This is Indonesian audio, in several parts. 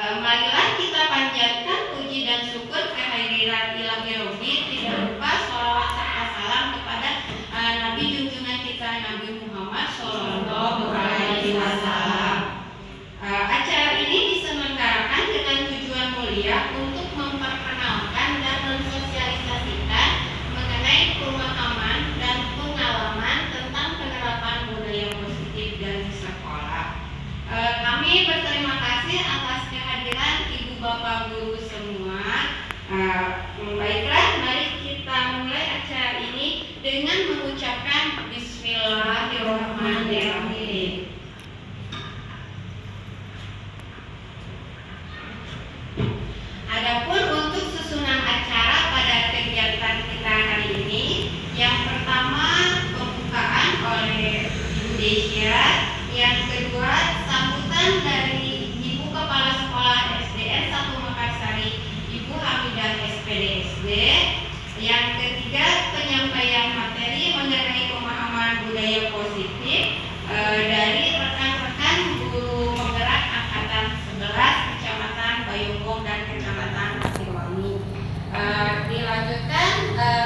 Marilah kita panjatkan puji dan syukur kehadirat Ilahi Robbi, tidak lupa sholawat serta salam kepada Nabi junjungan kita Nabi Muhammad Sallallahu Alaihi Wasallam. Acara ini diselenggarakan dengan tujuan mulia untuk memperkenalkan dan mensosialisasikan mengenai pemahaman dan pengalaman tentang penerapan budaya positif dari sekolah. Kami berterima kasih atas kehadiran Ibu Bapak Guru semua. Baiklah, mari kita mulai acara ini dengan mengucapkan Bismillahirrahmanirrahim. Adapun untuk susunan acara pada kegiatan kita hari ini, yang pertama pembukaan oleh Ibu Desya, yang kedua sambutan dari Ibu Kepala Sekolah SDN 1 Mekarsari, Ibu Hamidah SPDSD, yang ketiga penyampaian materi mengenai pemahaman budaya positif dari rekan-rekan guru penggerak angkatan 11 Kecamatan Bayungbong dan Kecamatan Pasiwangi. Dilanjutkan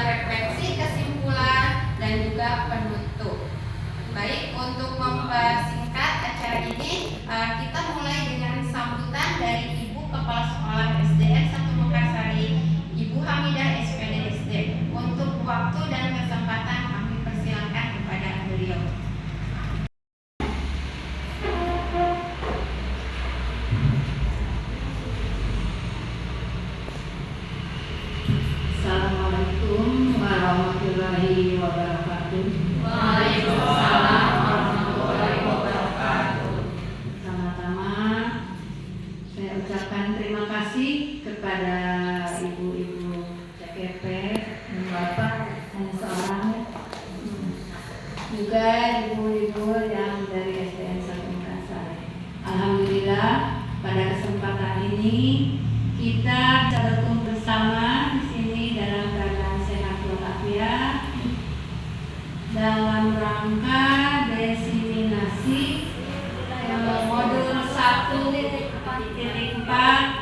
refleksi, kesimpulan, dan juga penutup. Baik, untuk mempersingkat acara ini, kita mulai dengan sambutan dari Ibu Kepala Sekolah SDN 1 Mekarsari, Ibu Hamidah SPDSD. Untuk waktu dan kesempatan kami persilakan kepada beliau. Assalamualaikum warahmatullahi wabarakatuh. Waalaikumsalam warahmatullahi wabarakatuh. Pertama-tama saya ucapkan terima kasih kepada ibu-ibu CKP dan bapak dan seorang juga ibu-ibu yang dari SDN 1 Mekarsari. Alhamdulillah pada kesempatan ini kita bisa berkumpul bersama di sini dalam keadaan sehat walafiat dalam rangka diseminasi modul 1.4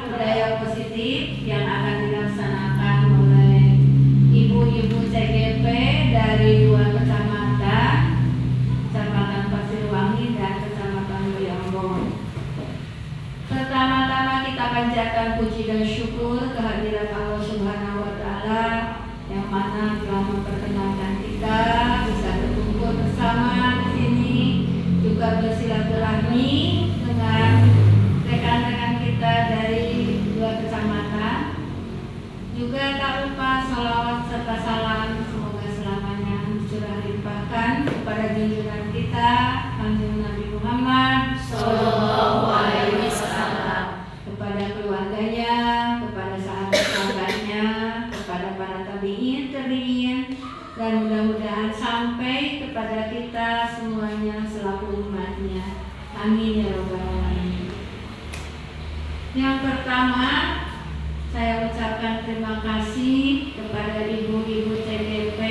budaya positif yang akan dilaksanakan oleh ibu-ibu CGP dari 2 kecamatan, Kecamatan Pasiwangi dan Kecamatan Bayungbong. Pertama-tama kita panjatkan puji dan syukur kehadirat Allah Subhanahu wa Ta'ala yang mana telah memperkenalkan kita bisa berkumpul bersama di sini, juga bersilaturahmi dengan rekan-rekan kita dari 2 kecamatan. Juga tak lupa salawat serta salam semoga selamanya curah limpahkan kepada junjungan kita Kanjeng Nabi Muhammad Sallallahu Alaihi Wasallam, kepada keluarganya, kepada sahabat-sahabatnya, kepada para tabi'in, dan mudah-mudahan sampai kepada kita semuanya selaku umatnya. Amin ya rabbal alamin. Yang pertama, saya ucapkan terima kasih kepada ibu-ibu CGP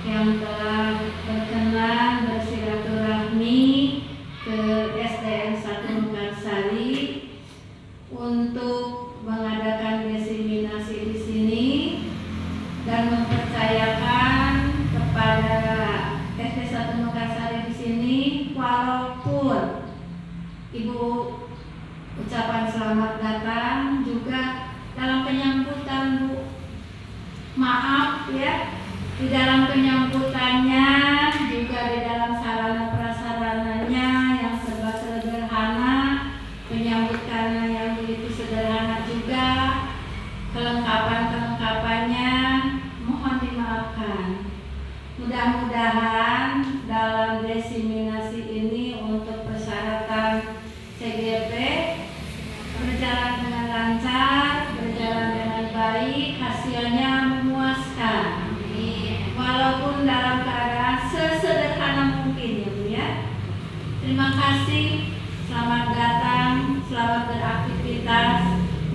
yang telah berkenan bersilaturahmi ke SDN 1 Mekarsari untuk mengadakan diseminasi di sini dan mempercayakan kepada SD 1 Mekarsari di sini, walaupun Ibu ucapan selamat datang juga dalam penyambutan, Bu. Maaf ya, di dalam penyambutannya juga di dalam sarana prasarananya yang serba sederhana, penyambutannya yang begitu sederhana juga, kelengkapan-kelengkapannya mohon dimaafkan. Mudah-mudahan dalam diseminasi ini untuk persyaratan CGP berjalan dengan lancar, berjalan dengan baik, hasilnya memuaskan. Walaupun dalam keadaan sesederhana mungkin ya Bu ya. Terima kasih, selamat datang, selamat beraktivitas.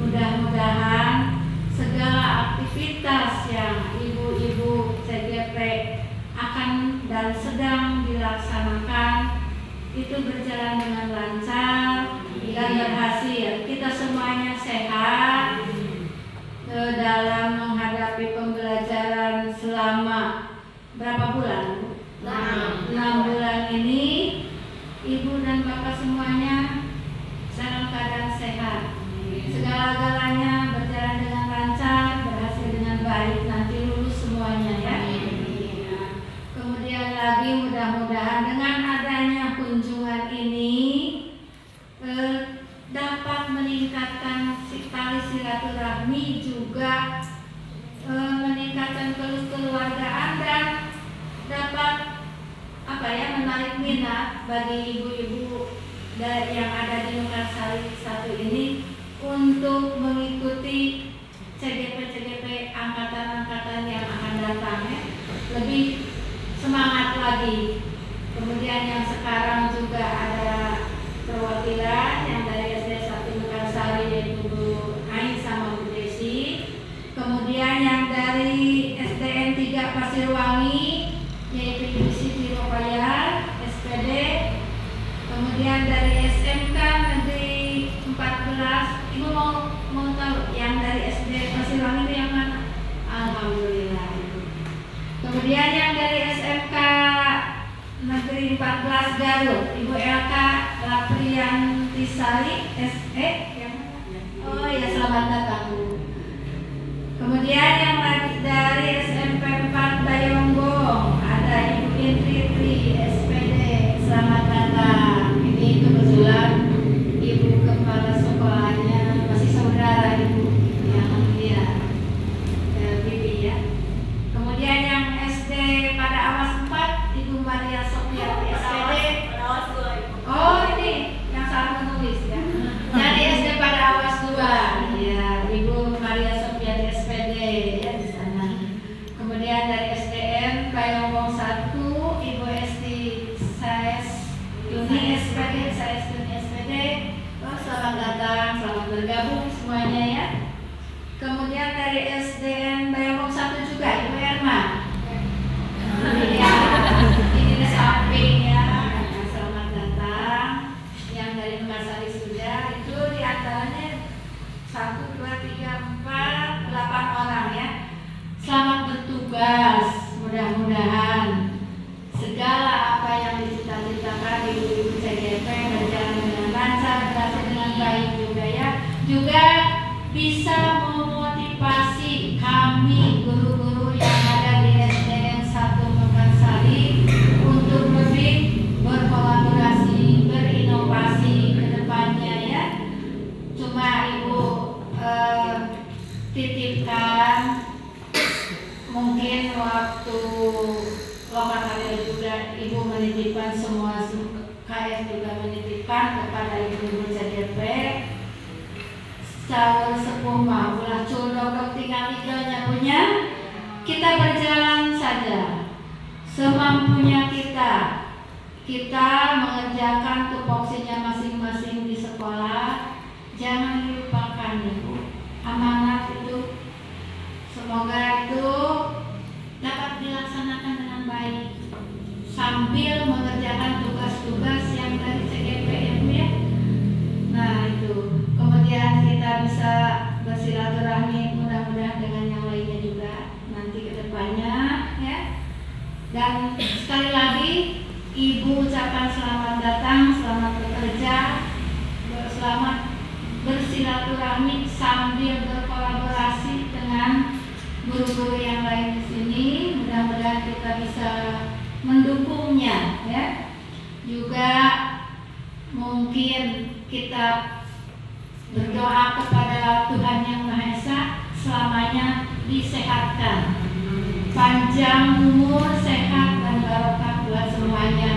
Mudah-mudahan segala aktivitas yang ibu-ibu CGP akan dan sedang dilaksanakan itu berjalan dengan lancar, dan berhasil. Kita semuanya sehat dalam menghadapi pembelajaran selama berapa bulan? 6 bulan ini. Ibu dan bapak semuanya dalam keadaan sehat. Segala-galanya berjalan dengan lancar, berhasil dengan baik, nanti lulus semuanya ya. Kemudian lagi mudah-mudahan dengan adanya kunjungan ini dapat meningkatkan tali silaturahmi, juga meningkatkan kekeluargaan dan dapat menarik minat bagi ibu-ibu yang ada di Mekarsari 1 ini untuk mengikuti CGP angkatan-angkatan yang akan datang ya. Lebih semangat lagi. Kemudian yang sekarang juga ada perwakilan yang dari SD 1 Mekarsari, yaitu Bu Ain sama Bu Desi. Kemudian yang dari SDN 3 Pasirwangi, yaitu Ibu Siti Rokoyah, SPD. Kemudian dari SMK Negeri 14, Ibu mau tahu yang dari SD Pasirwangi itu yang mana? Alhamdulillah. Kemudian yang dari SMK Negeri 14 Garut, Ibu Elka Lapriantisari, SE yang mana? Oh ya, selamat datang Bu. Kemudian yang dari SMP 4 Bayonggong ada Ibu Intri SPD, selamat datang. Ini kebetulan Ibu kepala sekolahnya masih saudara Ibu yang dia Bibi ya. Kemudian yang SD pada awas 4 Ibu Maria Sofiati SPD. Oh ini yang salah menulis ya. Dari SD pada awas 2 ya, Ibu Maria Sofiati SPD ya di sana. Kemudian dari SDN Bayonggong 1 Ibu Esti Saes Tuni SPD, Saes Tuni SPD. Oh, selamat datang, selamat bergabung semuanya ya. Kemudian dari SDN Bayonggong 1 juga Ibu Erma. Ya, ini di samping ya. Selamat datang. Yang dari Mekarsari sudah itu diantaranya 1, 2, 3, 4, 8 orang ya. Selamat bertugas. Mudah-mudahan segala apa yang dicita-citakan ibu-ibu CGP berjalan dengan lancar, berhasil dengan baik juga ya. Juga bisa memotivasi kami guru-guru yang ada di SDN 1 Mekarsari untuk lebih berkolaborasi, berinovasi ke depannya ya. Cuma Ibu titipkan mungkin waktu lokal hari juga Ibu menitipkan semua KS juga menitipkan kepada ibu-ibu CDP caur sepuh mah ulah cundok tinggal igelnya punya. Kita berjalan saja semampunya kita mengerjakan tupoksinya masing-masing di sekolah. Jangan dilupakan Ibu, amanat itu semoga itu dapat dilaksanakan dengan baik sambil mengerjakan tugas-tugas yang dari CGP ya Bu ya. Nah itu, kemudian kita bisa bersilaturahmi mudah-mudahan dengan yang lainnya juga nanti ke depannya ya. Dan sekali lagi Ibu ucapkan selamat datang, selamat bekerja, selamat bersilaturahmi sambil berkolaborasi dengan guru-guru yang lain di sini. Mudah-mudahan kita bisa mendukungnya ya. Juga mungkin kita berdoa kepada Tuhan Yang Maha Esa selamanya disehatkan, panjang umur, sehat dan barokah buat semuanya.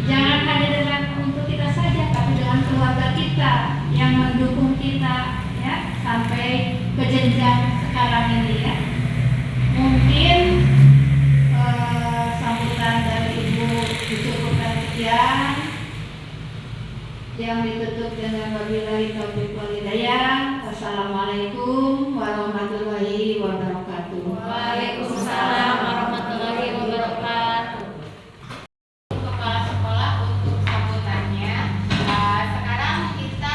Jangan hanya dengan untuk kita saja, tapi dengan keluarga kita yang mendukung kita ya sampai ke jenjang sekarang ini ya. Mungkin sambutan dari Ibu dicukupkan sekian, yang ditutup dengan wabillahi taufiq wal hidayah. Wassalamualaikum warahmatullahi wabarakatuh. Waalaikumsalam warahmatullahi wabarakatuh. Kepala sekolah untuk sambutannya. Sekarang kita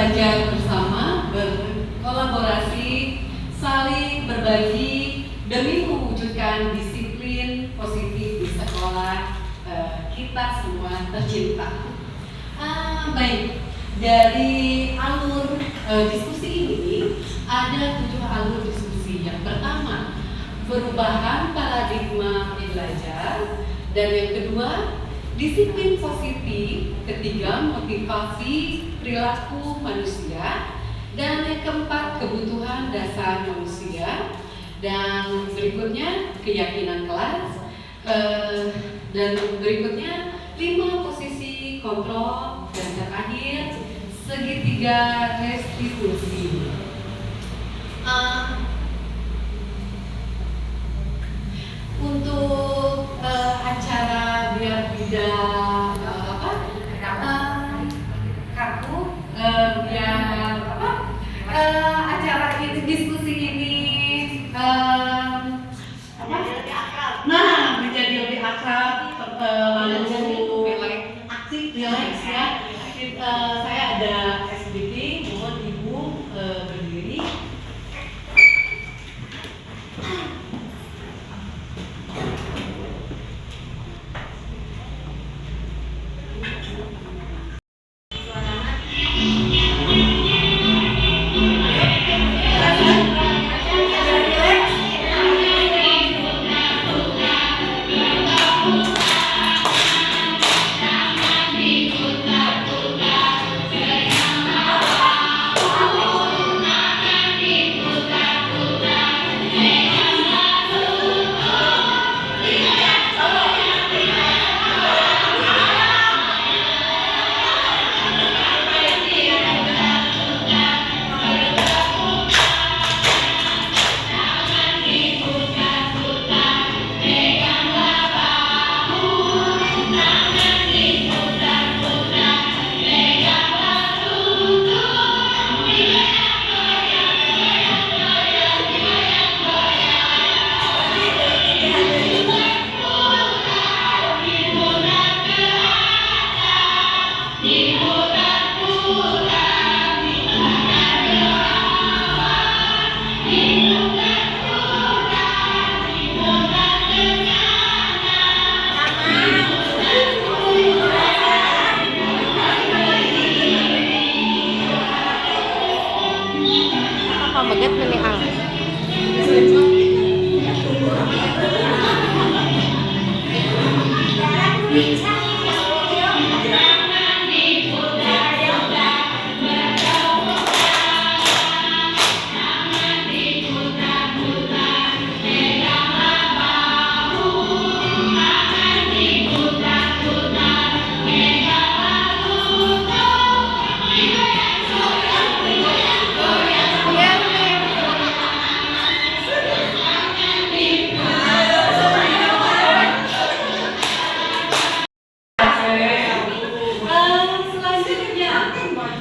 belajar bersama, berkolaborasi, saling berbagi demi mewujudkan disiplin positif di sekolah kita semua tercinta. Baik, dari alur diskusi ini ada 7 alur diskusi. Yang pertama, perubahan paradigma belajar, dan yang kedua, disiplin positif, ketiga, motivasi perilaku manusia, dan yang keempat, kebutuhan dasar manusia, dan berikutnya keyakinan kelas, dan berikutnya 5 posisi kontrol, dan terakhir segitiga restitusi. Untuk acara biar tidak kaku, biar acara ini, diskusi ini menjadi lebih akrab, lalu aktif, relax ya. Saya ada SBT, mohon Ibu berdiri. Pamagat na ni Ang. Selanjutnya,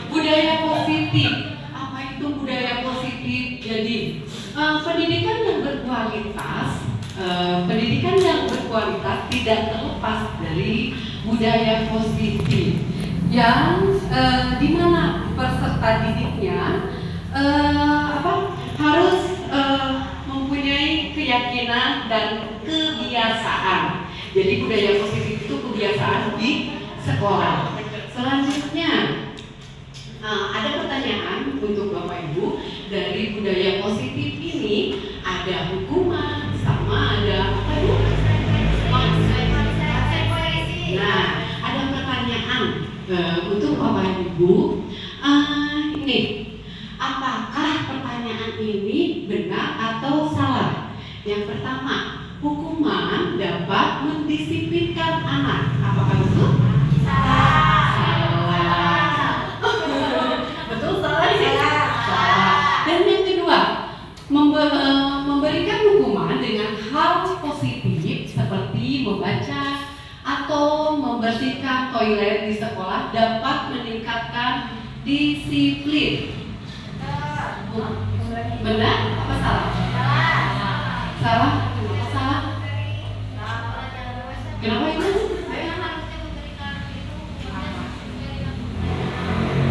budaya positif. Apa itu budaya positif? Jadi, pendidikan yang berkualitas tidak terlepas dari budaya positif, yang dimana peserta didiknya harus mempunyai keyakinan dan kebiasaan. Jadi budaya positif itu kebiasaan di sekolah. Selanjutnya, ada pertanyaan untuk Bapak Ibu. Dari budaya positif ini ada hukuman sama ada apa Bu? Nah, ada pertanyaan untuk Bapak Ibu. Ini, apakah pertanyaan ini benar atau salah? Yang pertama, hukuman dapat mendisiplinkan anak. Apakah betul? Betul, salah sih. Dan yang kedua, memberikan hukuman dengan hal positif seperti membaca atau membersihkan toilet di sekolah dapat meningkatkan disiplin. Benar apa salah? Salah? Salah? Kenapa itu?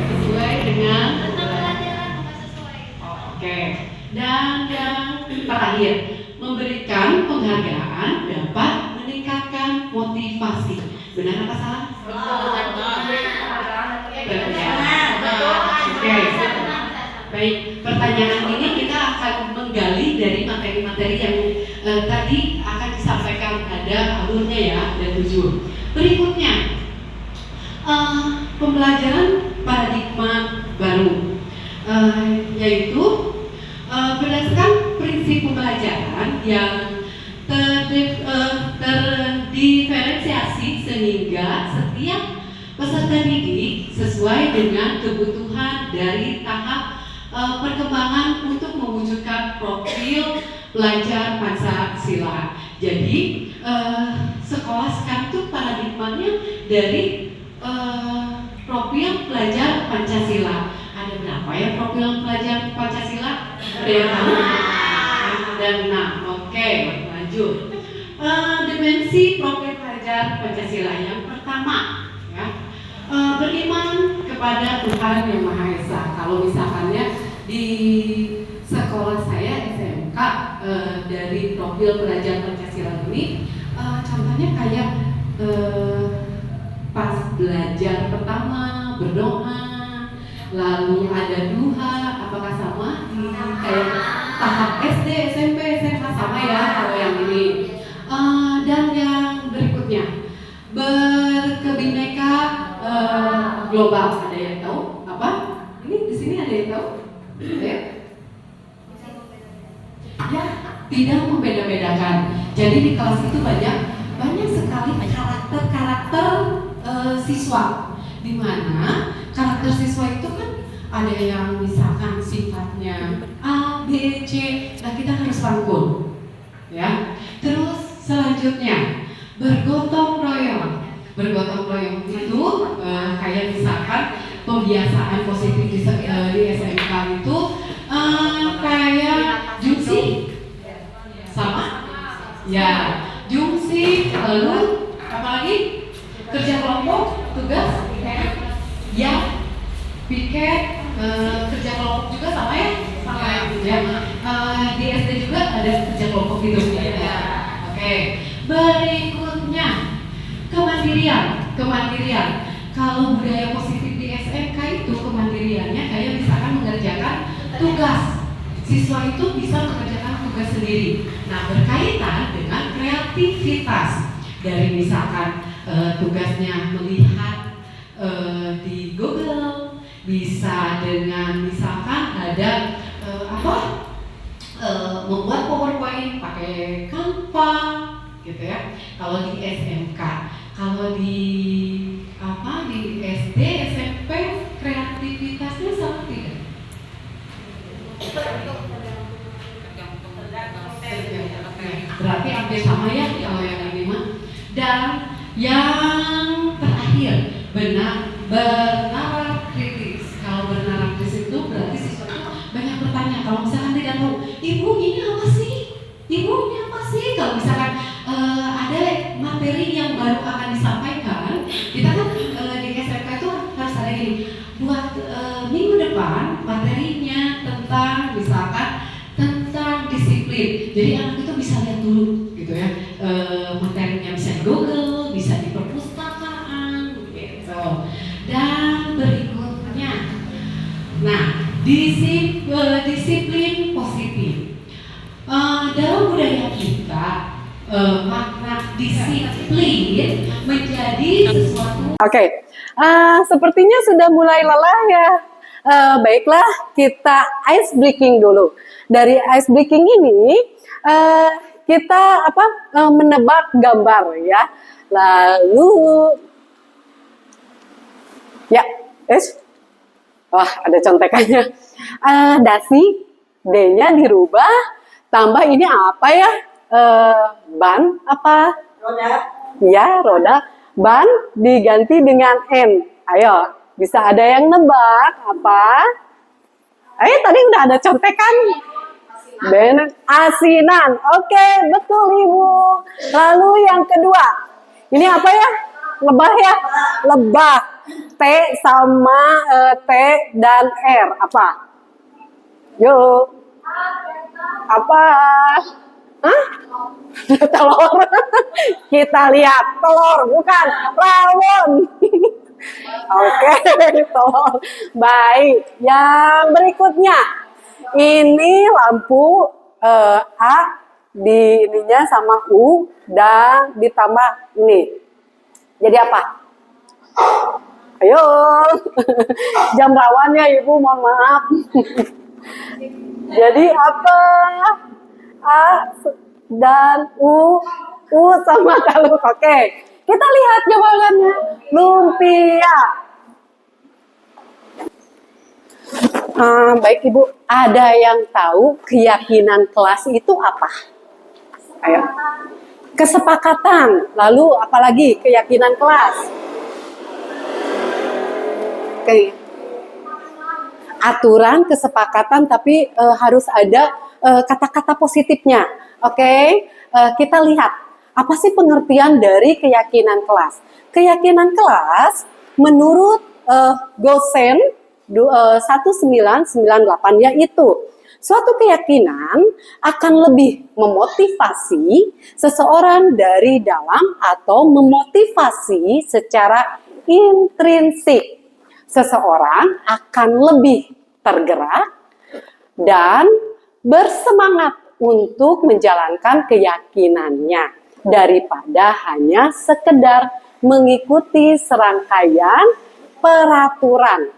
Sesuai dengan terakhir, memberikan penghargaan dapat meningkatkan motivasi. Benar apa salah? Benar ya. Oke. Baik, pertanyaan ini kita akan menggali dari materi-materi yang tadi akan disampaikan. Ada alurnya ya, ada 7. Berikutnya, pembelajaran paradigma baru, yaitu berdasarkan prinsip pembelajaran yang terdiferensiasi sehingga setiap peserta didik sesuai dengan kebutuhan dari tahap perkembangan untuk mewujudkan profil pelajar Pancasila. Jadi sekolah sekarang itu paradigmanya dari profil pelajar Pancasila. Ada berapa ya profil pelajar Pancasila? Ada yang tahu? Ada 6. Oke, lanjut. Dimensi profil pelajar Pancasila yang pertama, ya, beriman kepada Tuhan Yang Maha Esa. Kalau misalkannya di sekolah saya SMK, dari profil pelajar Pancasila ini, contohnya kayak pas belajar pertama berdoa, lalu ada duha. Apakah sama di kayak tahap SD, SMP, SMA? Sama ya kalau yang ini. Dan yang berikutnya, berkebineka global. Ada yang tahu apa? Ini di sini ada yang tahu? Ya, tidak membeda-bedakan. Jadi di kelas itu banyak sekali karakter siswa, di mana karakter siswa itu kan ada yang misalkan sifatnya A, B, C, nah kita harus rangkul, ya. Terus selanjutnya bergotong royong. Bergotong royong itu kayak misalkan pembiasaan positif di SMK itu kayak jungsi, sama? Ya, jungsi, lalu apa lagi? Kerja kelompok, tugas, ya, piket, kerja kelompok juga sama ya? Sama ya. Di SD juga ada kerja kelompok gitu ya. Oke. Berikutnya kemandirian. Kalau budaya positif di SMK itu kemandiriannya kayak misalkan mengerjakan tugas. Siswa itu bisa mengerjakan tugas sendiri. Nah, berkaitan dengan kreativitas. Dari misalkan tugasnya melihat di Google, bisa dengan misalkan ada membuat PowerPoint pakai Canva gitu ya. Kalau di SMK, kalau di SD, SMP kreativitasnya sama tidak? Berarti hampir sama ya kalau yang ini mah. Dan yang terakhir, bernalar kritis. Kalau bernalar kritis itu berarti siswa itu banyak bertanya. Kalau misalkan tidak tahu, ibu ini apa sih? Ibu ini apa sih? Kalau misalkan ada materi yang baru akan disampaikan, kita kan di SMK itu harus ada gini. Buat minggu depan materinya tentang misalkan tentang disiplin. Jadi anak itu bisa lihat dulu gitu ya. Materinya bisa di Google, bisa di perpustakaan gitu. Dan berikutnya, nah, disiplin positif. Dalam budaya kita, makna disiplin menjadi sesuatu. Oke, sepertinya sudah mulai lelah ya. Baiklah, kita ice breaking dulu. Dari ice breaking ini, kita menebak gambar ya. Lalu, ya, wah ada contekannya. Dasi, D-nya dirubah, tambah ini apa ya? Ban apa? Roda. Ya, roda. Ban diganti dengan N. Ayo, bisa ada yang nebak apa? Ayo, tadi udah ada contekan. Benar, asinan. Oke, betul Ibu. Lalu yang kedua. Ini apa ya? Lebah ya? Lebah. T sama T dan R. Apa? Yuk. Apa? Hah? Telur. Kita lihat telur, bukan rawon. Oke, telur. Baik, yang berikutnya. Ini lampu A di ininya sama U dan ditambah ini. Jadi apa? Ayo. Jam rawannya Ibu, mohon maaf. Jadi apa? A dan U sama taluk. Oke, kita lihat jawabannya. Lumpia. Baik Ibu, ada yang tahu keyakinan kelas itu apa? Ayo. Kesepakatan. Lalu apalagi keyakinan kelas? Oke. Aturan, kesepakatan, tapi harus ada kata-kata positifnya. Oke, kita lihat apa sih pengertian dari keyakinan kelas. Keyakinan kelas menurut Gosen 1998 yaitu suatu keyakinan akan lebih memotivasi seseorang dari dalam atau memotivasi secara intrinsik. Seseorang akan lebih tergerak dan bersemangat untuk menjalankan keyakinannya daripada hanya sekedar mengikuti serangkaian peraturan.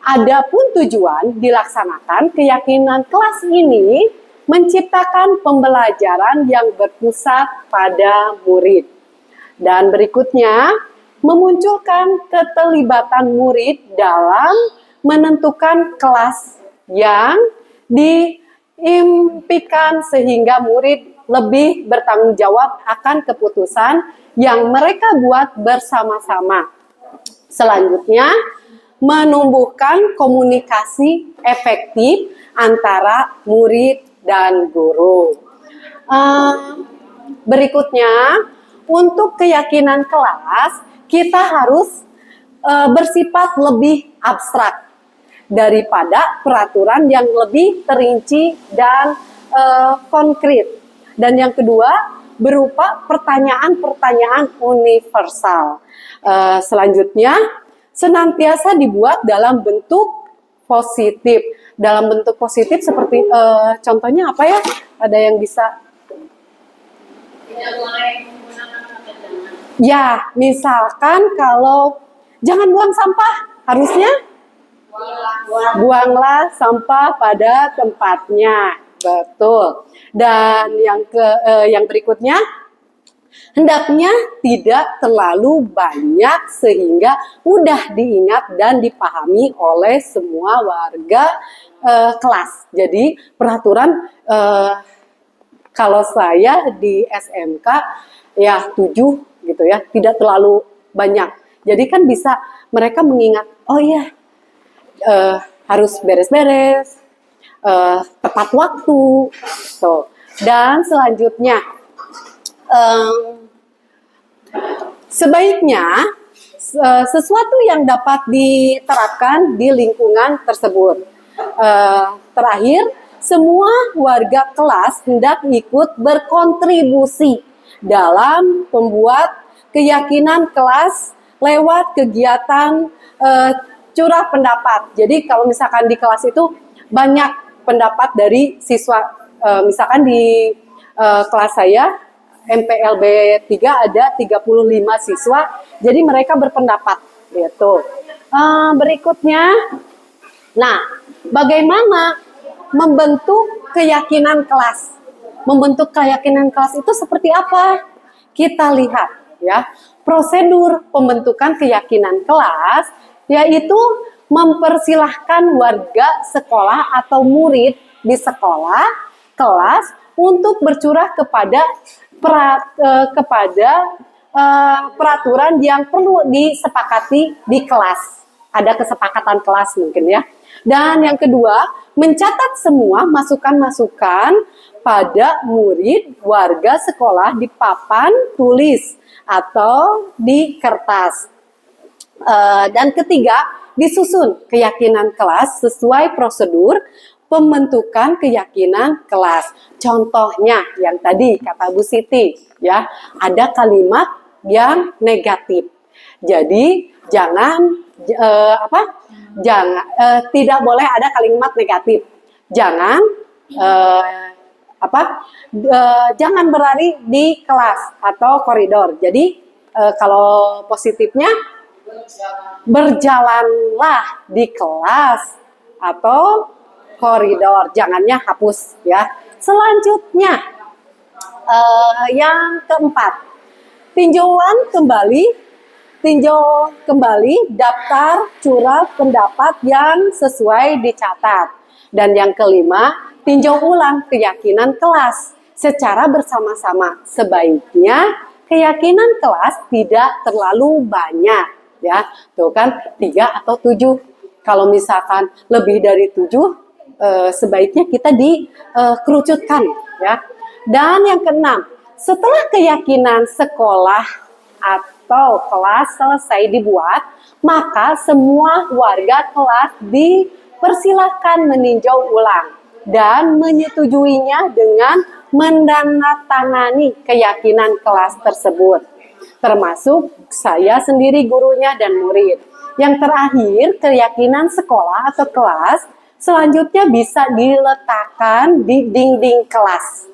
Adapun tujuan dilaksanakan keyakinan kelas ini menciptakan pembelajaran yang berpusat pada murid. Dan berikutnya, memunculkan keterlibatan murid dalam menentukan kelas yang diimpikan sehingga murid lebih bertanggung jawab akan keputusan yang mereka buat bersama-sama. Selanjutnya, menumbuhkan komunikasi efektif antara murid dan guru. Berikutnya, untuk keyakinan kelas, kita harus bersifat lebih abstrak daripada peraturan yang lebih terinci dan konkret. Dan yang kedua, berupa pertanyaan-pertanyaan universal. Selanjutnya, senantiasa dibuat dalam bentuk positif. Dalam bentuk positif seperti contohnya apa ya? Ada yang bisa? Ya, misalkan kalau jangan buang sampah, harusnya buanglah sampah pada tempatnya. Betul. Dan yang berikutnya, hendaknya tidak terlalu banyak sehingga mudah diingat dan dipahami oleh semua warga kelas. Jadi peraturan kalau saya di SMK ya 7 gitu ya, tidak terlalu banyak. Jadi kan bisa mereka mengingat, oh iya harus beres-beres, tepat waktu. So, dan selanjutnya sebaiknya sesuatu yang dapat diterapkan di lingkungan tersebut. Terakhir, semua warga kelas hendak ikut berkontribusi dalam membuat keyakinan kelas lewat kegiatan curah pendapat. Jadi kalau misalkan di kelas itu banyak pendapat dari siswa, misalkan di kelas saya MPLB 3 ada 35 siswa, jadi mereka berpendapat gitu. Berikutnya, nah bagaimana membentuk keyakinan kelas? Membentuk keyakinan kelas itu seperti apa? Kita lihat ya, prosedur pembentukan keyakinan kelas yaitu mempersilahkan warga sekolah atau murid di sekolah, kelas untuk bercurah kepada peraturan yang perlu disepakati di kelas. Ada kesepakatan kelas mungkin ya. Dan yang kedua, mencatat semua masukan-masukan pada murid warga sekolah di papan tulis atau di kertas. Dan ketiga, disusun keyakinan kelas sesuai prosedur pembentukan keyakinan kelas. Contohnya yang tadi kata Bu Siti, ya, ada kalimat yang negatif. Jadi tidak boleh ada kalimat negatif. Jangan berlari di kelas atau koridor. Jadi kalau positifnya berjalanlah di kelas atau koridor, jangannya hapus ya. Selanjutnya yang keempat, tinjau kembali daftar curah pendapat yang sesuai dicatat. Dan yang kelima, tinjau ulang keyakinan kelas secara bersama-sama. Sebaiknya keyakinan kelas tidak terlalu banyak, ya. Tuh kan 3 atau 7. Kalau misalkan lebih dari 7, sebaiknya kita dikerucutkan, ya. Dan yang keenam, setelah keyakinan sekolah atau kelas selesai dibuat, maka semua warga kelas dipersilahkan meninjau ulang dan menyetujuinya dengan menandatangani keyakinan kelas tersebut, termasuk saya sendiri gurunya dan murid. Yang terakhir, keyakinan sekolah atau kelas selanjutnya bisa diletakkan di dinding kelas,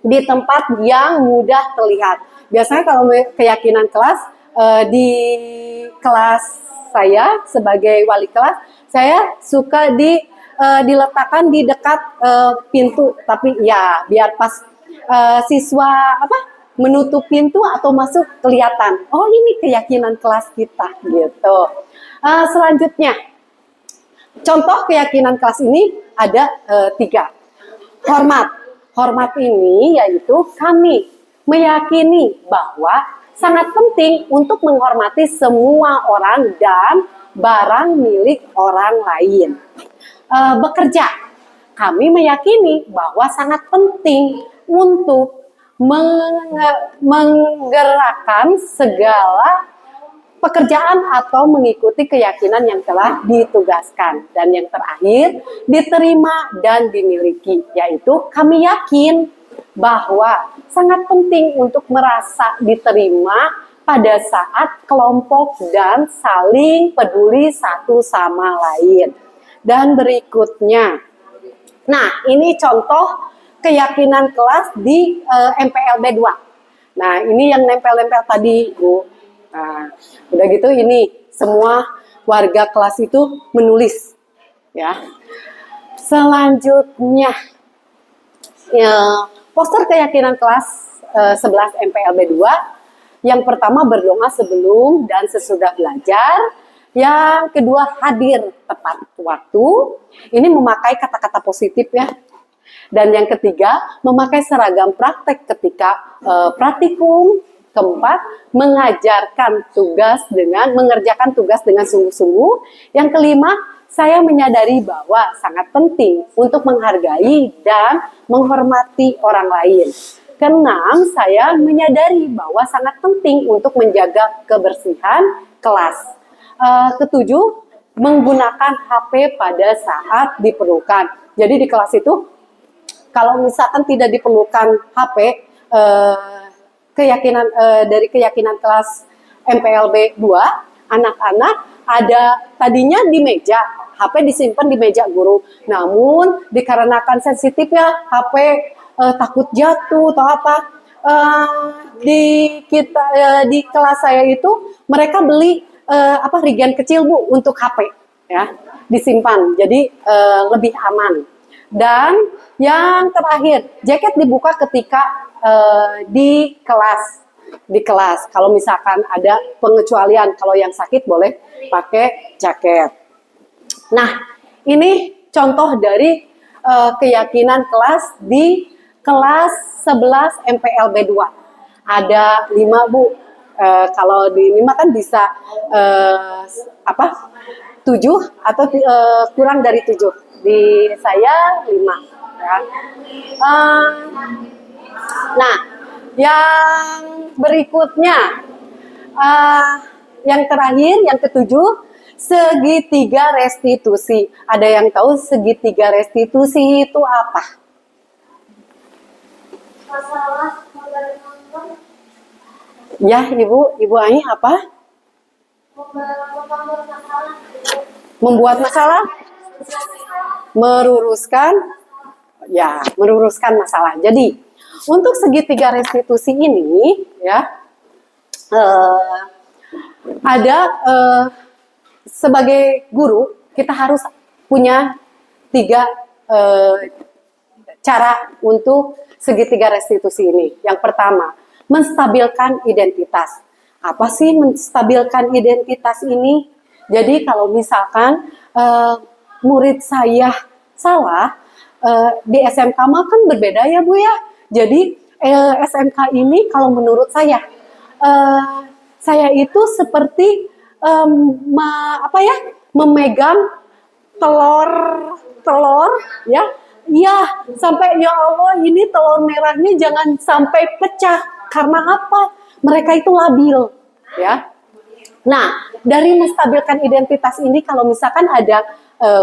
di tempat yang mudah terlihat. Biasanya kalau keyakinan kelas di kelas saya sebagai wali kelas, saya suka diletakkan di dekat pintu, tapi ya biar pas siswa menutup pintu atau masuk kelihatan. Oh, ini keyakinan kelas kita gitu. Selanjutnya, contoh keyakinan kelas ini ada 3. Hormat ini yaitu kami meyakini bahwa sangat penting untuk menghormati semua orang dan barang milik orang lain. Bekerja, kami meyakini bahwa sangat penting untuk menggerakkan segala pekerjaan atau mengikuti keyakinan yang telah ditugaskan. Dan yang terakhir, diterima dan dimiliki, yaitu kami yakin bahwa sangat penting untuk merasa diterima pada saat kelompok dan saling peduli satu sama lain. Dan berikutnya, nah ini contoh keyakinan kelas di MPLB 2. Nah ini yang nempel-nempel tadi, Bu. Nah, udah gitu ini semua warga kelas itu menulis, ya. Selanjutnya, poster keyakinan kelas 11 MPLB 2. Yang pertama, berdoa sebelum dan sesudah belajar. Yang kedua, hadir tepat waktu. Ini memakai kata-kata positif, ya. Dan yang ketiga, memakai seragam praktek ketika praktikum. Keempat, mengerjakan tugas dengan sungguh-sungguh. Yang kelima, saya menyadari bahwa sangat penting untuk menghargai dan menghormati orang lain. Keenam, saya menyadari bahwa sangat penting untuk menjaga kebersihan kelas. Ketujuh, menggunakan HP pada saat diperlukan. Jadi di kelas itu, kalau misalkan tidak diperlukan HP, dari keyakinan kelas MPLB 2, anak-anak ada tadinya di meja, HP disimpan di meja guru. Namun dikarenakan sensitifnya HP, takut jatuh atau apa, di kelas saya itu mereka beli regen kecil, Bu, untuk HP, ya, disimpan. Jadi lebih aman. Dan yang terakhir, jaket dibuka ketika di kelas. Kalau misalkan ada pengecualian, kalau yang sakit boleh pakai jaket. Nah, ini contoh dari keyakinan kelas di kelas 11 MPLB 2. Ada 5, Bu. Kalau di 5 kan bisa 7 atau kurang dari 7. Di saya 5, ya. Nah, yang berikutnya, yang terakhir, yang ketujuh, segitiga restitusi. Ada yang tahu segitiga restitusi itu apa? Ya, Ibu Ai apa? Membuat masalah? Meluruskan masalah. Jadi, untuk segitiga restitusi ini, ya, ada sebagai guru kita harus punya 3 cara untuk segitiga restitusi ini. Yang pertama, menstabilkan identitas. Apa sih menstabilkan identitas ini? Jadi kalau misalkan murid saya salah, di SMK mah kan berbeda ya Bu ya. Jadi SMK ini kalau menurut saya itu seperti memegang telur ya. Ya, sampai ya Allah ini telur merahnya jangan sampai pecah. Karena apa? Mereka itu labil, ya. Nah, dari menstabilkan identitas ini kalau misalkan ada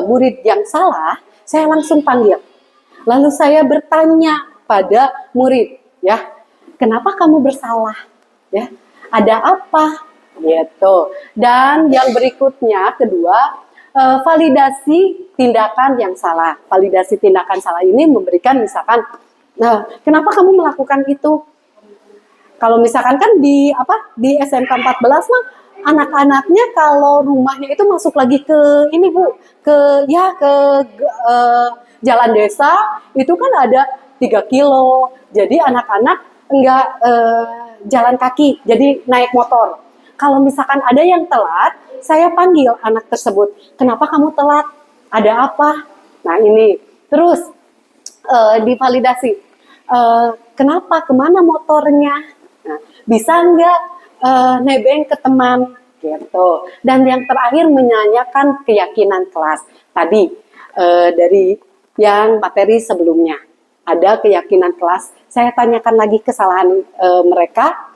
murid yang salah, saya langsung panggil. Lalu saya bertanya pada murid, ya, kenapa kamu bersalah? Ya, ada apa? Gitu. Dan yang berikutnya, kedua, validasi tindakan yang salah. Validasi tindakan salah ini memberikan misalkan, nah, kenapa kamu melakukan itu? Kalau misalkan kan di SMK 14 mah anak-anaknya kalau rumahnya itu masuk lagi ke ini Bu, ke jalan desa itu kan ada 3 kilo. Jadi anak-anak enggak jalan kaki, jadi naik motor. Kalau misalkan ada yang telat, saya panggil anak tersebut. Kenapa kamu telat? Ada apa? Nah ini. Terus divalidasi. Kenapa? Kemana motornya? Nah, bisa nggak nebeng ke teman? Gitu. Dan yang terakhir menanyakan keyakinan kelas. Tadi dari yang materi sebelumnya. Ada keyakinan kelas. Saya tanyakan lagi kesalahan mereka.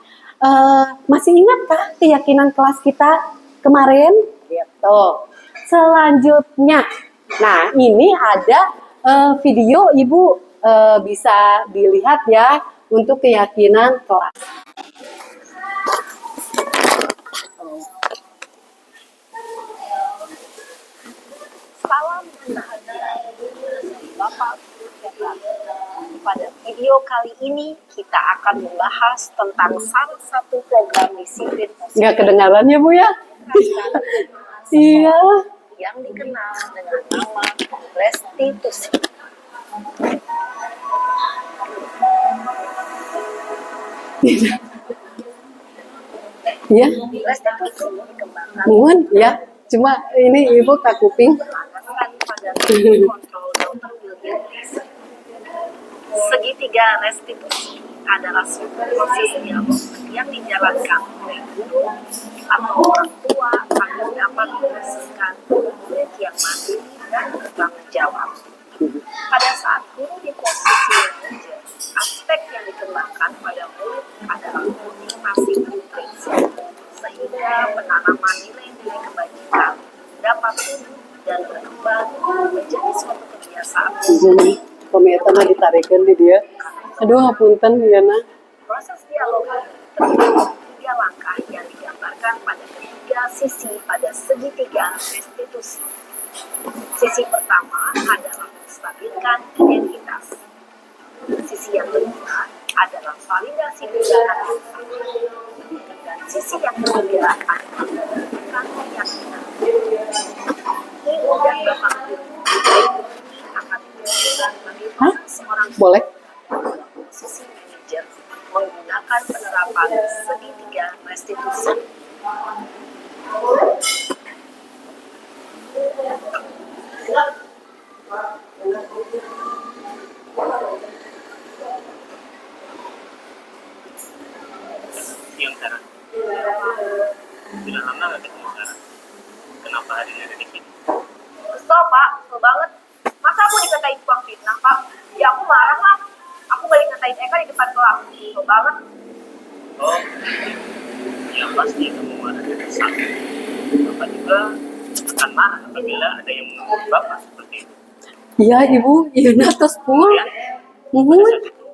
Masih ingatkah keyakinan kelas kita kemarin? Gitu. Selanjutnya, nah ini ada video Ibu bisa dilihat ya untuk keyakinan kelas. Salam bahagia Bapak. Pada video kali ini kita akan membahas tentang salah satu program disiplin Nggak kedengaran ya Bu ya? Iya. yang dikenal dengan nama restitusi. Iya. Restitusi dikembangkan Mohon ya. Cuma ini Ibu tak kuping. berdasarkan pada kontrol Dr. William Lacey. Segitiga restitusi adalah suatu proses dialog yang dijalankan oleh guru atau orang tua agar dapat menghasilkan murid yang mandiri dan bertanggung jawab. Pada saat guru di posisi manajer, aspek yang dikembangkan pada murid adalah motivasi dan prinsip, sehingga penanaman nilai-nilai kebajikan dapat tumbuh dan berkembang menjadi suatu kebiasaan. Komentarnya ditarikkan di dia. Aduh, ngapunten ya nah. Proses dialog ini terdiri 3 langkah yang digambarkan pada ketiga sisi pada segitiga restitusi. Sisi pertama adalah menstabilkan identitas. Sisi yang kedua adalah validasi tindakan yang salah. Dan sisi yang ketiga adalah menentukan keyakinan. Ibu dan Bapak Guru, ini akan menunjukkan bagaimana seorang Boleh? posisi manajer menggunakan penerapan segitiga restitusi. Yang Sarah, sudah lama nggak ketemu Sarah? Kenapa hari ini ada di sini? Kesel Pak, kesel banget. Masa aku dikatain tukang fitnah Pak? Ya aku marah lah. Aku balik ngatain Eka di depan kelas. Kesel banget. Oh, ya pasti kamu marah dan kesal. Bapak juga akan marah apabila ada yang menuntut Bapak seperti itu. Iya Ibu, iya natos pun. Ya, pada saat itu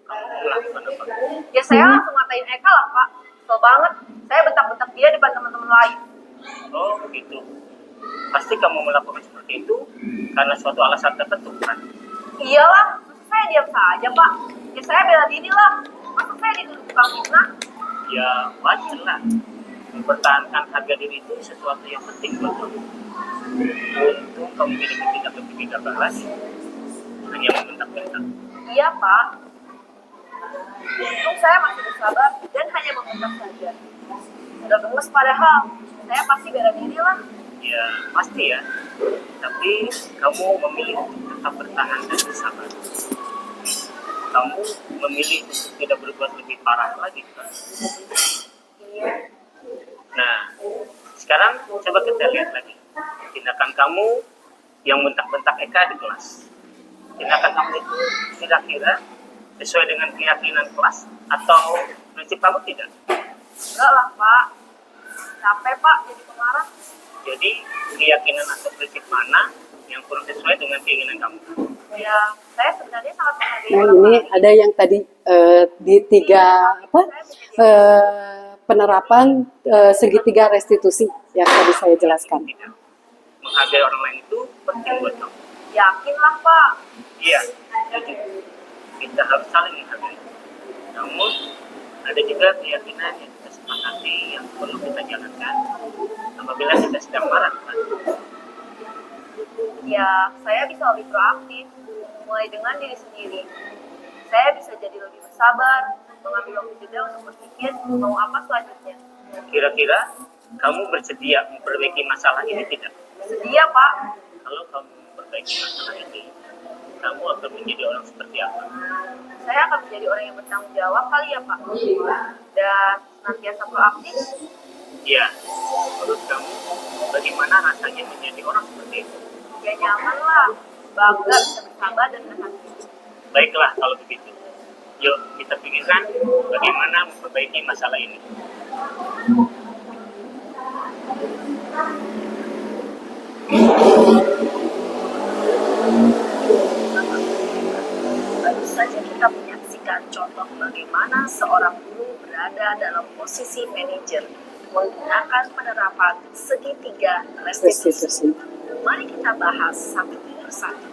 kamu melakukan apa? Ya saya langsung ngatain Eka lah Pak. Kesel banget. Saya bentak-bentak dia depan teman-teman lain. Oh begitu. Pasti kamu melakukan seperti itu karena suatu alasan tertentu kan? Iyalah, masa saya diam saja Pak. Ya saya bela diri lah. Masa saya dituduh tukang fitnah? Ya wajar lah. Mempertahankan harga diri itu sesuatu yang penting buat kamu. Untung kamu tidak berpikir gabah lagi. Hanya membentak-bentak. Iya Pak. Untung saya masih bersabar dan hanya membentak saja. Udah gemes padahal. Saya pasti bela diri lah. Ya pasti ya. Tapi kamu memilih untuk tetap bertahan dan bersabar. Kamu memilih untuk tidak berbuat lebih parah lagi kan? Iya. Nah, sekarang coba kita lihat lagi tindakan kamu yang bentak-bentak Eka di kelas. Tindakan kamu itu kira-kira sesuai dengan keyakinan kelas atau prinsip kamu tidak? Enggak lah Pak. Capek Pak jadi pemarah. Jadi keyakinan atau prinsip mana yang kurang sesuai dengan keinginan kamu? Ya, saya sebenarnya sangat menghargai Nah orang ini lain. ada yang tadi di tiga apa penerapan segitiga restitusi yang tadi saya jelaskan. Tidak. Menghargai orang lain itu penting buat kamu. Yakin lah Pak. Iya, jadi kita harus saling menghargai. Namun ada juga keyakinan yang kita sepakati yang perlu kita jalankan apabila kita sedang marah. Kan? Ya, saya bisa lebih proaktif, mulai dengan diri sendiri. Saya bisa jadi lebih bersabar, mengambil waktu jeda untuk berpikir mau apa selanjutnya. Kira-kira kamu bersedia memperbaiki masalah ini tidak? Sedia Pak. Kalau kamu memperbaiki masalah ini, kamu akan menjadi orang seperti apa? Saya akan menjadi orang yang bertanggung jawab kali ya Pak. Dan senantiasa proaktif. Ya, menurut kamu bagaimana rasanya menjadi orang seperti itu? Ya nyaman lah, bangga bisa bersabar dan berhati. Baiklah kalau begitu. Yuk kita pikirkan bagaimana memperbaiki masalah ini. Baru saja kita menyaksikan contoh bagaimana seorang guru berada dalam posisi manajer menggunakan penerapan segitiga restitusi. Restitusi. Mari kita bahas satu persatu.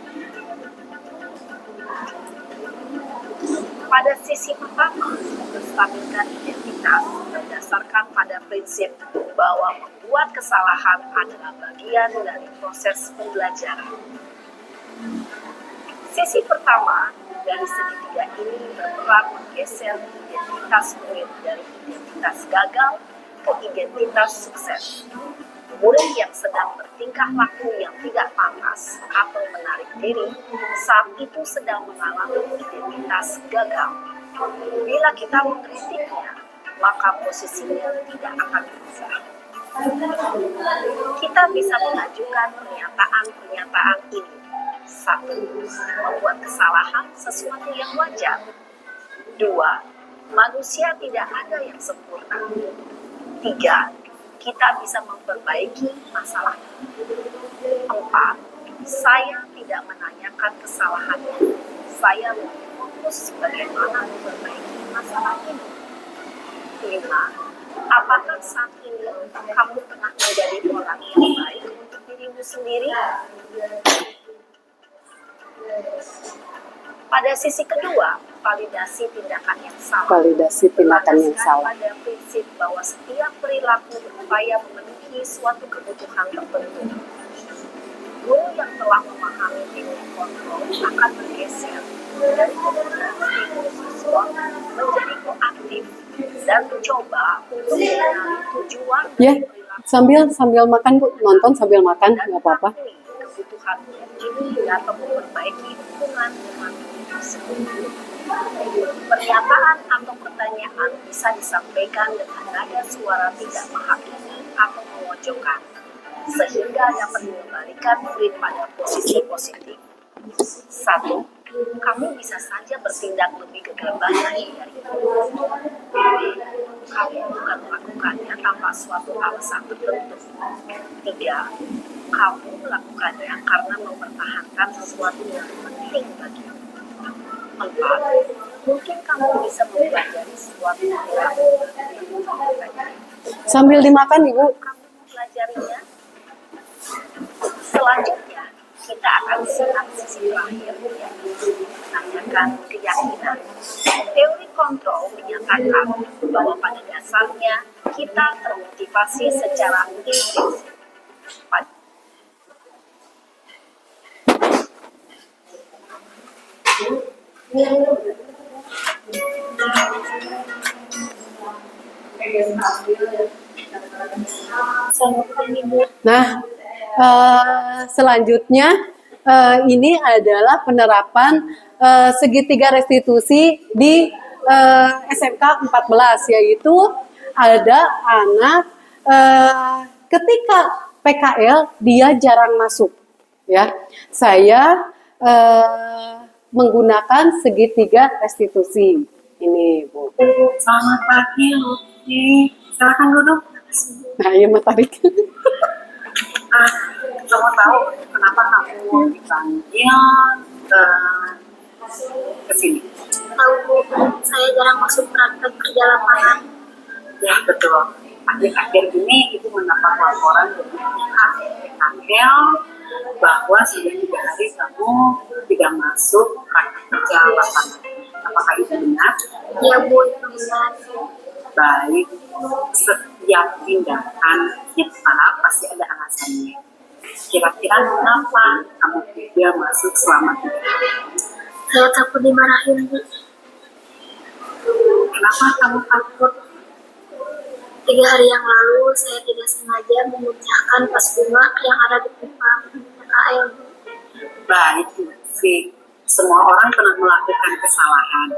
Pada sisi pertama, menstabilkan identitas berdasarkan pada prinsip bahwa membuat kesalahan adalah bagian dari proses pembelajaran. Sisi pertama dari segitiga ini berperan menggeser identitas murid dari identitas gagal ke identitas sukses. Murid yang sedang bertingkah laku yang tidak pantas atau menarik diri saat itu sedang mengalami identitas gagal. Bila kita mengkritiknya, maka posisinya tidak akan berubah. Kita bisa mengajukan pernyataan-pernyataan ini. 1. Membuat kesalahan sesuatu yang wajar. 2. Manusia tidak ada yang sempurna. 3. Kita bisa memperbaiki masalah. 4. Saya tidak menanyakan kesalahannya. Saya lebih fokus bagaimana memperbaiki masalah ini. 5. Apakah saat ini kamu tengah menjadi orang yang baik untuk dirimu sendiri? Pada sisi kedua, validasi tindakan yang salah. Validasi tindakan yang salah. Pada prinsip bahwa setiap perilaku berupaya memenuhi suatu kebutuhan tertentu. Guru yang telah memahami teknik kontrol akan bergeser dari kebutuhan stimulus siswa menjadi proaktif dan mencoba untuk mengenali tujuan Ya, dari perilaku sambil makan Bu, nonton sambil makan dan nggak apa-apa. mengakui kebutuhan ini atau memperbaiki hubungan dengan diri tersebut. Pernyataan atau pertanyaan bisa disampaikan dengan nada suara tidak menghakimi atau memojokkan, sehingga dapat mengembalikan murid pada posisi positif. 1. kamu bisa saja bertindak lebih gegabah lagi dari itu. Kamu bukan melakukannya tanpa suatu alasan tertentu. Tidak, kamu melakukannya karena mempertahankan sesuatu yang penting bagimu. 4. Mungkin kamu bisa mempelajari sesuatu yang Sambil dimakan, Ibu. kamu mempelajarinya. Selanjutnya, kita akan simak sisi terakhir, yaitu menanyakan keyakinan. Teori kontrol menyatakan bahwa pada dasarnya kita termotivasi secara intrinsik. Nah, selanjutnya ini adalah penerapan segitiga restitusi di SMK 14, yaitu ada anak ketika PKL dia jarang masuk, ya. Saya menggunakan segitiga restitusi ini, Bu. Selamat pagi, Lutfi. Silakan duduk. Nah, iya Mas Tarik. Kamu tahu kenapa kamu dipanggil ke sini? Tahu Bu, saya jarang masuk praktek kerja lapangan. Ya, betul. Akhir-akhir ini Ibu mendapat laporan dari pihak PKL bahwa sudah 3 hari kamu tidak masuk praktek kerja lapangan. Apakah itu benar? Ya Bu, itu benar. Baik, setiap tindakan kita pasti ada alasannya. Kira-kira mengapa kamu tidak masuk selama 3 hari? Saya takut dimarahin Bu. Kenapa kamu takut? 3 hari yang lalu saya tidak sengaja memecahkan tas bunga yang ada di pipa PKL. Baik, Lutfi. Semua orang pernah melakukan kesalahan,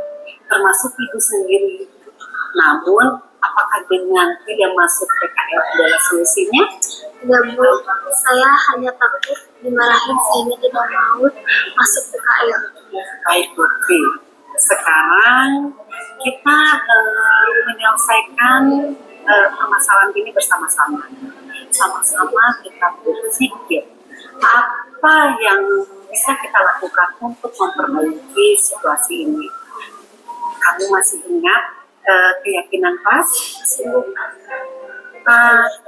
termasuk ibu sendiri. Namun, apakah dengan tidak masuk PKL adalah solusinya? Ya Bu, saya hanya takut dimarahin sehingga tidak mau masuk PKL. Baik, Lutfi. Sekarang kita menyelesaikan permasalahan ini bersama-sama. Sama-sama kita berpikir apa yang bisa kita lakukan untuk memperbaiki situasi ini. Kamu masih ingat keyakinan kelas?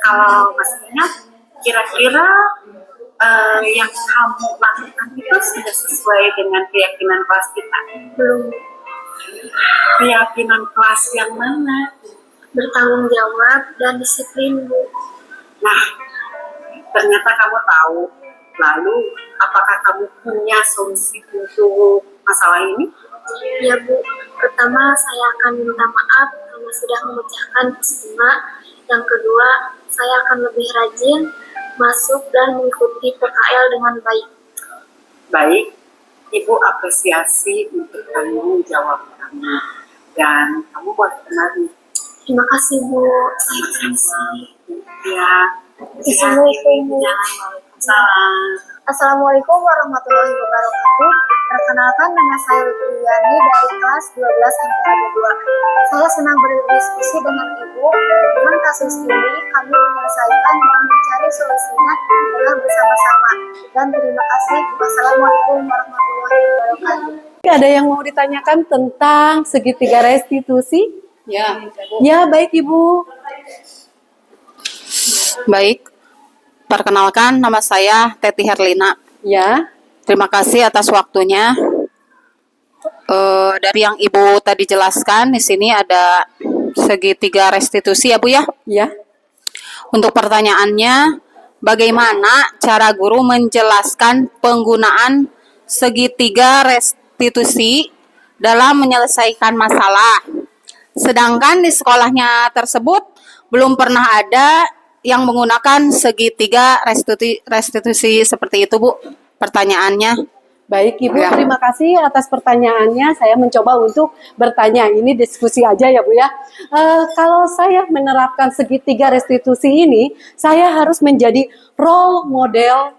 Kalau masih ingat, kira-kira yang kamu lakukan itu sudah sesuai dengan keyakinan kelas kita? Belum. Keyakinan kelas yang mana? Bertanggung jawab dan disiplin Bu. Nah, ternyata kamu tahu. Lalu, apakah kamu punya solusi untuk masalah ini? Ya Bu, pertama saya akan minta maaf karena sudah memecahkan tas bunga. Yang kedua, saya akan lebih rajin masuk dan mengikuti PKL dengan baik. Baik, Ibu apresiasi untuk tanggung jawab kamu. Dan kamu boleh kembali. Terima kasih Bu. Saya permisi. Ya. Assalamualaikum Bu. Waalaikumsalam. Assalamualaikum warahmatullahi wabarakatuh. Perkenalkan, nama saya Lutfiani dari kelas 12 MPLB 2. Saya senang berdiskusi dengan Ibu. Dengan kasus ini, kami menyelesaikan dan mencari solusinya adalah bersama-sama. Dan terima kasih. Wassalamualaikum warahmatullahi wabarakatuh. Ada yang mau ditanyakan tentang segitiga restitusi? Ya, baik Ibu. Baik, perkenalkan nama saya Teti Herlina. Ya, Terima kasih atas waktunya. Dari yang Ibu tadi jelaskan, di sini ada segitiga restitusi ya Bu ya. ya. Untuk pertanyaannya, bagaimana cara guru menjelaskan penggunaan segitiga restitusi dalam menyelesaikan masalah? Sedangkan di sekolahnya tersebut belum pernah ada yang menggunakan segitiga restitusi seperti itu, Bu. Pertanyaannya. Baik Ibu, Ya. terima kasih atas pertanyaannya. Saya mencoba untuk bertanya. Ini diskusi aja ya Bu ya. Kalau saya menerapkan segitiga restitusi ini, saya harus menjadi role model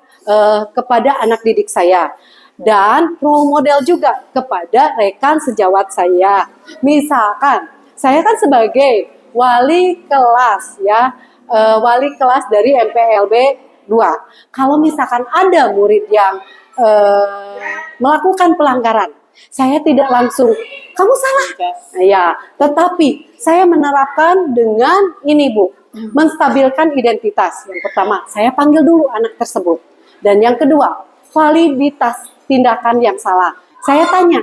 kepada anak didik saya. dan role model juga kepada rekan sejawat saya. Misalkan saya kan sebagai wali kelas ya, wali kelas dari MPLB 2. Kalau misalkan ada murid yang melakukan pelanggaran, saya tidak langsung kamu salah. Ya, tetapi saya menerapkan dengan ini Bu, menstabilkan identitas. Yang pertama, saya panggil dulu anak tersebut. Dan yang kedua, validitas tindakan yang salah. Saya tanya,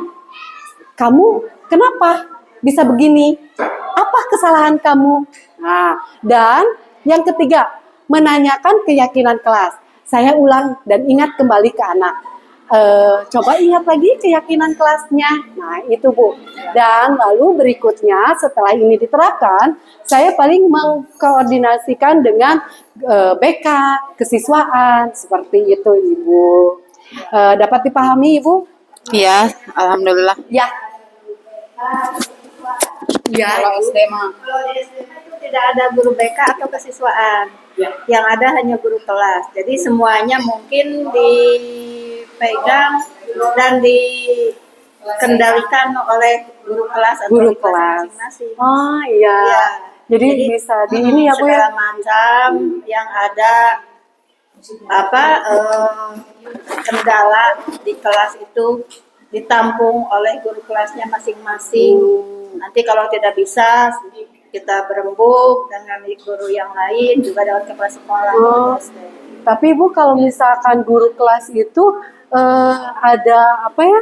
kamu kenapa bisa begini? Apa kesalahan kamu? Nah, dan yang ketiga, menanyakan keyakinan kelas. Saya ulang dan ingat kembali ke anak. Coba ingat lagi keyakinan kelasnya. Nah, itu Bu. Dan lalu berikutnya setelah ini diterapkan, saya paling mengkoordinasikan dengan BK, kesiswaan, seperti itu Ibu. Dapat dipahami Ibu? Iya, alhamdulillah. Ya. Ya, Kalau SD mah. Kalau di SD itu tidak ada guru BK atau kesiswaan. Yang ada hanya guru kelas. Jadi semuanya mungkin dipegang dan dikendalikan oleh guru kelas atau Guru di kelas kelas. masing-masing. Oh iya. Ya. Jadi bisa di ini ya Bu ya. segala macam yang ada kendala di kelas itu ditampung oleh guru kelasnya masing-masing. Nanti kalau tidak bisa kita berembuk dengan guru yang lain juga dengan kepala sekolah. Oh. Tapi Bu kalau misalkan guru kelas itu ada apa ya?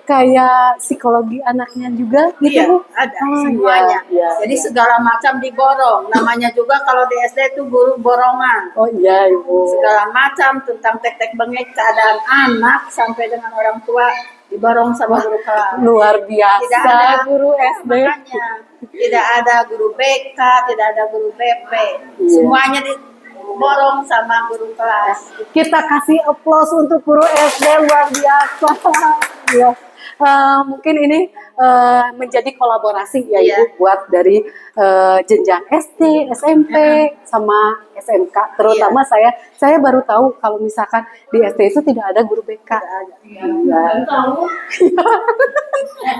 Kayak psikologi anaknya juga gitu Iya, Bu? ada Oh, semuanya. iya, Jadi iya. segala macam diborong. Namanya juga kalau di SD itu guru borongan. Oh iya Ibu. Segala macam tentang tek-tek bengek keadaan anak sampai dengan orang tua diborong sama guru kelas. Luar biasa Tidak ada guru SD. Makanya tidak ada guru BK, tidak ada guru BP. Iya. Semuanya diborong sama guru kelas. Kita kasih applause untuk guru SD luar biasa. Ya. Mungkin ini menjadi kolaborasi ya Iya. Ibu buat dari jenjang SD, SMP sama SMK. Terutama saya baru tahu kalau misalkan di SD itu tidak ada guru BK. Iya.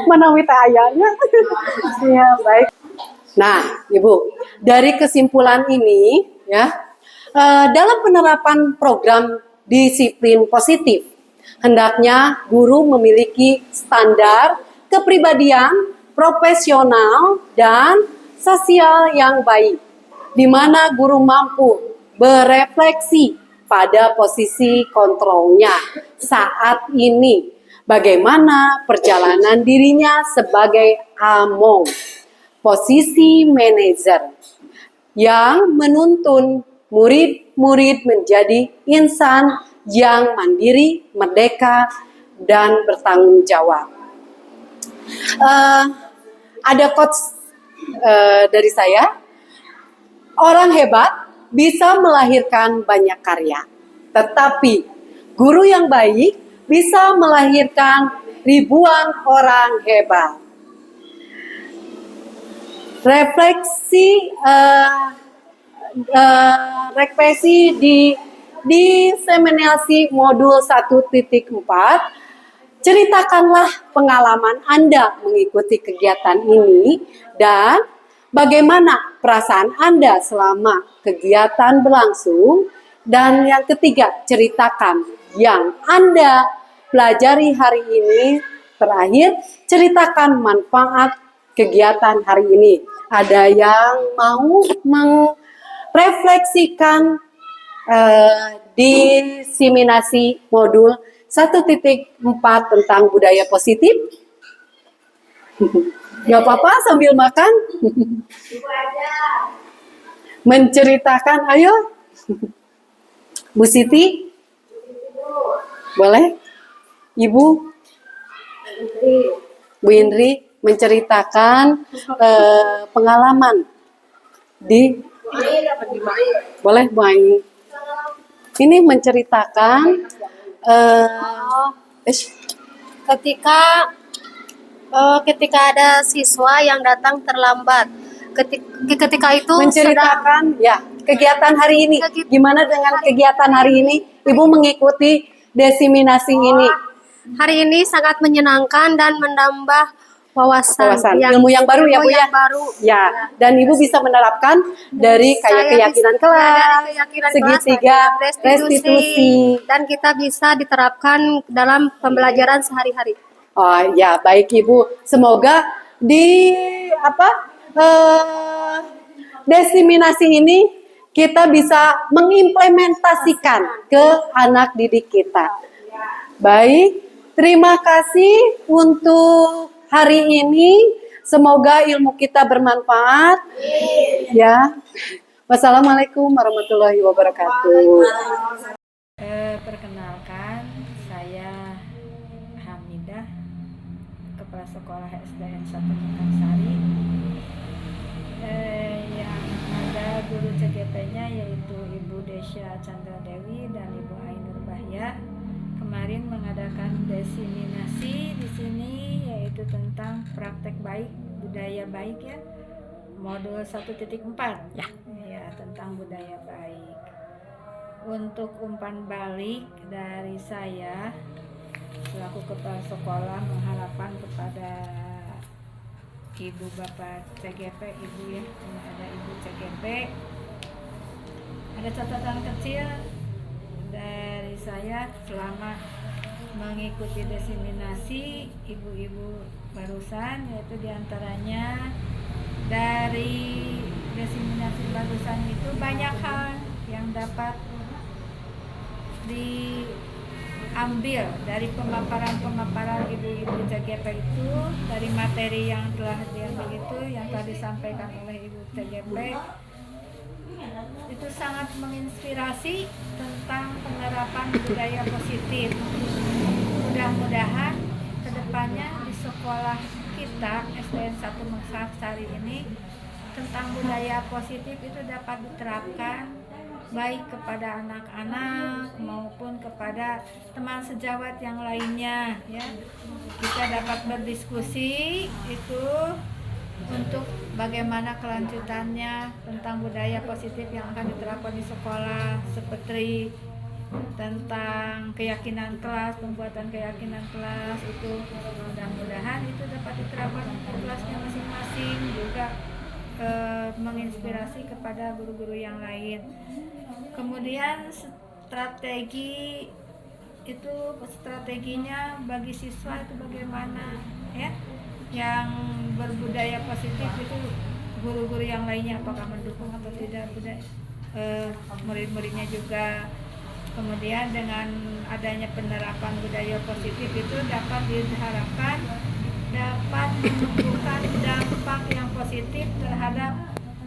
Mana wita ayahnya? Iya, baik. Nah, Ibu, dari kesimpulan ini ya, dalam penerapan program disiplin positif, hendaknya guru memiliki standar kepribadian profesional dan sosial yang baik, di mana guru mampu berefleksi pada posisi kontrolnya saat ini, bagaimana perjalanan dirinya sebagai AMOM, posisi manajer, yang menuntun murid-murid menjadi insan yang mandiri, merdeka, dan bertanggung jawab. Ada quotes dari saya, orang hebat bisa melahirkan banyak karya, tetapi guru yang baik bisa melahirkan ribuan orang hebat. Refleksi di diseminasi modul 1.4, ceritakanlah pengalaman Anda mengikuti kegiatan ini dan bagaimana perasaan Anda selama kegiatan berlangsung. Dan yang ketiga, ceritakan yang Anda pelajari hari ini. Terakhir, ceritakan manfaat kegiatan hari ini. Ada yang mau merefleksikan diseminasi modul 1.4 tentang budaya positif? Gak apa-apa sambil makan. Menceritakan, ayo. Bu Siti? Boleh? Ibu? Bu Indri menceritakan pengalaman di boleh Bu Aini. Ini menceritakan ketika ada siswa yang datang terlambat. Ketika itu menceritakan ya kegiatan hari ini. Gimana dengan kegiatan hari ini? Ibu mengikuti diseminasi ini. hari ini sangat menyenangkan dan menambah wawasan, ilmu yang baru ya Bu ya. yang baru. Ya, dan Ibu bisa menerapkan dari kayak keyakinan kelas, segitiga, restitusi. Dan kita bisa diterapkan dalam pembelajaran sehari-hari. Oh ya, baik Ibu. Semoga di desiminasi ini kita bisa mengimplementasikan ke anak didik kita. Baik, terima kasih untuk hari ini. Semoga ilmu kita bermanfaat. Ya. Wassalamualaikum warahmatullahi wabarakatuh. Perkenalkan, saya Hamidah, Kepala Sekolah SDN 1 Mekarsari. Yang ada guru CGP-nya yaitu Ibu Desya Chandra Dewi dan Ibu Ainur Bahya. Kemarin mengadakan desiminasi di sini yaitu tentang praktek baik, budaya baik ya. Modul 1.4 ya, tentang budaya baik. Untuk umpan balik dari saya selaku kepala sekolah mengharapkan kepada Ibu Bapak CGP, Ibu ya, ini ada Ibu CGP. Ada catatan kecil dari saya selama mengikuti desiminasi ibu-ibu barusan, yaitu diantaranya dari desiminasi barusan itu banyak hal yang dapat diambil dari pemaparan ibu-ibu CGP itu, dari materi yang telah diambil itu, yang telah disampaikan oleh Ibu CGP, itu sangat menginspirasi tentang penerapan budaya positif. Mudah-mudahan kedepannya di sekolah kita SDN 1 Mekarsari ini tentang budaya positif itu dapat diterapkan baik kepada anak-anak maupun kepada teman sejawat yang lainnya ya. Kita dapat berdiskusi itu untuk bagaimana kelanjutannya tentang budaya positif yang akan diterapkan di sekolah, seperti tentang keyakinan kelas, pembuatan keyakinan kelas itu mudah-mudahan itu dapat diterapkan di kelasnya masing-masing, juga menginspirasi kepada guru-guru yang lain. Kemudian strateginya bagi siswa itu bagaimana ya, yang berbudaya positif itu guru-guru yang lainnya apakah mendukung atau tidak, murid-muridnya juga. Kemudian dengan adanya penerapan budaya positif itu dapat diharapkan dapat menumbuhkan dampak yang positif terhadap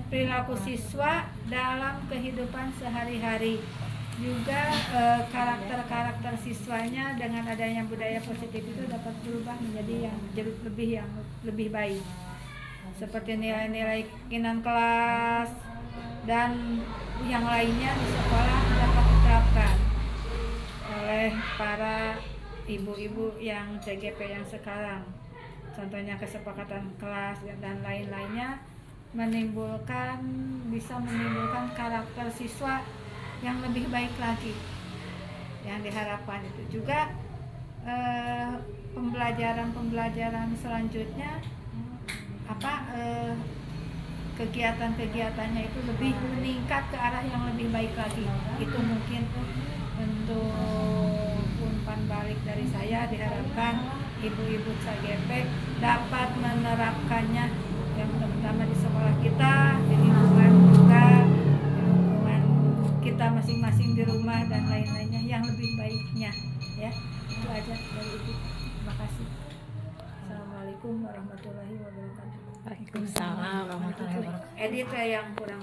perilaku siswa dalam kehidupan sehari-hari. Juga karakter-karakter siswanya dengan adanya budaya positif itu dapat berubah menjadi yang lebih baik. Seperti nilai-nilai keyakinan kelas dan yang lainnya di sekolah dapat diterapkan oleh para ibu-ibu yang CGP yang sekarang. Contohnya kesepakatan kelas dan lain-lainnya bisa menimbulkan karakter siswa yang lebih baik lagi. Yang diharapkan itu juga pembelajaran selanjutnya kegiatan-kegiatannya itu lebih meningkat ke arah yang lebih baik lagi. Itu mungkin untuk umpan balik dari saya. Diharapkan ibu-ibu CGP dapat menerapkannya yang terutama di sekolah kita, di lingkungan juga, di lingkungan kita masing-masing di rumah dan lain-lainnya yang lebih baiknya ya. Itu aja dari Ibu. Terima kasih. Assalamualaikum warahmatullahi wabarakatuh. Waalaikumsalam warahmatullahi wabarakatuh. Edit yang kurang